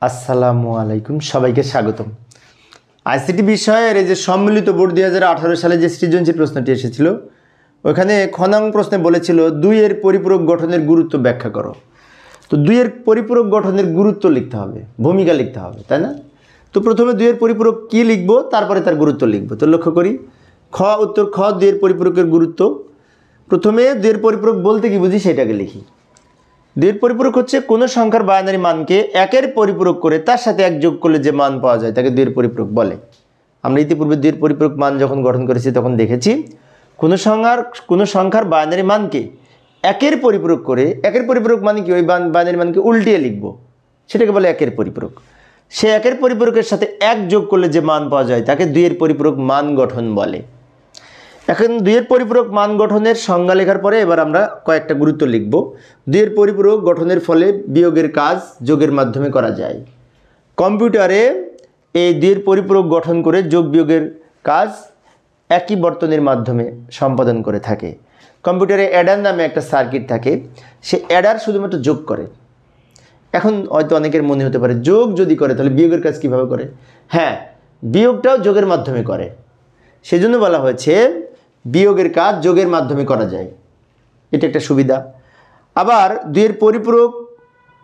আসসালামু আলাইকুম, সবাইকে স্বাগতম। আইসিটি বিষয়ের এই যে সম্মিলিত বোর্ড 2018 সালে যে সৃজনশীল প্রশ্নটি এসেছিল, ওখানে খনাং প্রশ্নে বলেছিল 2 এর পরিপূরক গঠনের গুরুত্ব ব্যাখ্যা করো। তো 2 এর পরিপূরক গঠনের গুরুত্ব লিখতে হবে, ভূমিকা লিখতে হবে, তাই না? তো প্রথমে 2 এর পরিপূরক কী লিখবো, তারপরে তার গুরুত্ব লিখবো। তো লক্ষ্য করি, উত্তর খ 2 এর পরিপূরকের গুরুত্ব। প্রথমে 2 এর পরিপূরক বলতে কি বুঝি সেটাকে লিখি। 2 এর পরিপূরক হচ্ছে কোনো সংখ্যার বাইনারি মানকে 1 এর পরিপূরক করে তার সাথে 1 যোগ করলে যে মান পাওয়া যায় তাকে 2 এর পরিপূরক বলে। আমরা ইতিপূর্বে 2 এর পরিপূরক মান যখন গঠন করেছি তখন দেখেছি কোনো সংখ্যার বাইনারি মানকে 1 এর পরিপূরক করে, 1 এর পরিপূরক মানে কি, ওই বাইনারি মানকে উল্টিয়ে লিখব, সেটাকে বলে 1 এর পরিপূরক। সে 1 এর পরিপূরকের সাথে 1 যোগ করলে যে মান পাওয়া যায় তাকে 2 এর পরিপূরক মান গঠন বলে। এখন 2 এর পরিপূরক মান গঠনের সংজ্ঞা লেখার পরে এবার আমরা কয়েকটা গুরুত্ব লিখব। 2 এর পরিপূরক গঠনের ফলে বিয়োগের কাজ যোগের মাধ্যমে করা যায়। কম্পিউটারে এই 2 এর পরিপূরক গঠন করে যোগ বিয়োগের কাজ একই বর্তনীর মাধ্যমে সম্পাদন করে থাকে। কম্পিউটারে অ্যাডার নামে একটা সার্কিট থাকে, সে অ্যাডার শুধুমাত্র যোগ করে। এখন হয়তো অনেকের মনে হতে পারে যোগ যদি করে তাহলে বিয়োগের কাজ কিভাবে করে? হ্যাঁ, বিয়োগটাও যোগের মাধ্যমে করে, সেজন্য বলা হয়েছে বিয়োগের কাজ যোগের মাধ্যমে করা যায়, এটা একটা সুবিধা। আবার 2 এর পরিপূরক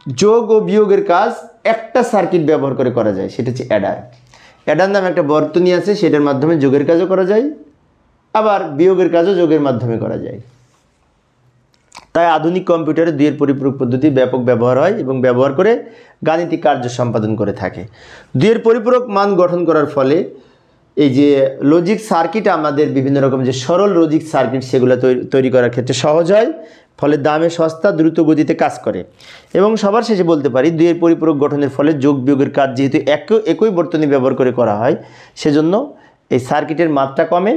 যোগ ও বিয়োগের কাজ একটা সার্কিট ব্যবহার করে করা যায়, সেটা হচ্ছে অ্যাডার। অ্যাডার নামে একটা বর্তনী আছে, সেটার মাধ্যমে যোগের কাজও করা যায়, আবার বিয়োগের কাজও যোগের মাধ্যমে করা যায়। তাই আধুনিক কম্পিউটারে 2 এর পরিপূরক পদ্ধতি ব্যাপক ব্যবহার হয় এবং ব্যবহার করে গাণিতিক কার্য সম্পাদন করে থাকে। 2 এর পরিপূরক মান গঠন করার ফলে এই যে লজিক সার্কিট, আমাদের বিভিন্ন রকম যে সরল লজিক সার্কিট, সেগুলো তৈরি করার ক্ষেত্রে সহজ হয়, ফলে দামে সস্তা, দ্রুত গতিতে কাজ করে। এবং সবার শেষে বলতে পারি 2 এর পরিপূরক গঠনের ফলে যোগ বিয়োগের কাজ যেহেতু একই বর্তনী ব্যবহার করে করা হয়, সেজন্য এই সার্কিটের মাত্রা কমে,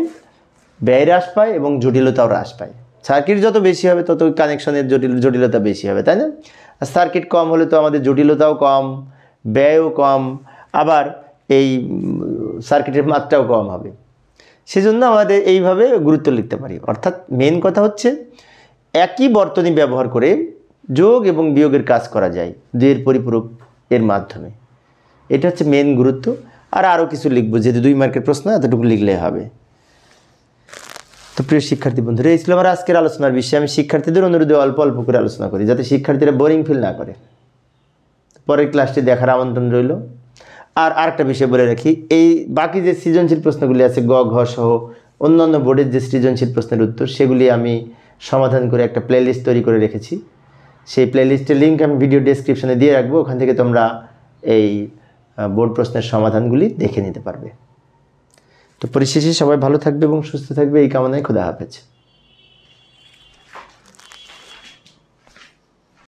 ব্যয় হ্রাস পায় এবং জটিলতাও হ্রাস পায়। সার্কিট যত বেশি হবে তত কানেকশনের জটিলতা বেশি হবে, তাই না? আর সার্কিট কম হলে তো আমাদের জটিলতাও কম, ব্যয়ও কম, আবার এই সার্কিটের মাত্রাও কম হবে। সেজন্য আমাদের এইভাবে গুরুত্ব লিখতে পারি। অর্থাৎ মেন কথা হচ্ছে একই বর্তনী ব্যবহার করে যোগ এবং বিয়োগের কাজ করা যায় 2 এর পরিপূরক এর মাধ্যমে, এটা হচ্ছে মেন গুরুত্ব। আর আরও কিছু লিখবো, যেহেতু 2 মার্কের প্রশ্ন, এতটুকু লিখলে হবে। তো প্রিয় শিক্ষার্থী বন্ধুরা, এই ছিল আমার আজকের আলোচনার বিষয়। আমি শিক্ষার্থীদের অনুরোধে অল্প অল্প করে আলোচনা করি, যাতে শিক্ষার্থীরা বোরিং ফিল না করে। পরের ক্লাসটি দেখার আমন্ত্রণ রইল। আর আরেকটা বিষয় বলে রাখি, এই বাকি যে সৃজনশীল প্রশ্নগুলি আছে, গ ঘ সহ অন্যান্য বোর্ডের যে সৃজনশীল প্রশ্নের উত্তর, সেগুলি আমি সমাধান করে একটা প্লেলিস্ট তৈরি করে রেখেছি। সেই প্লেলিস্টের লিঙ্ক আমি ভিডিও ডেসক্রিপশনে দিয়ে রাখবো, ওখান থেকে তোমরা এই বোর্ড প্রশ্নের সমাধানগুলি দেখে নিতে পারবে। তো পরিশেষে সবাই ভালো থাকবে এবং সুস্থ থাকবে, এই কামনায় খোদা হাফেজ।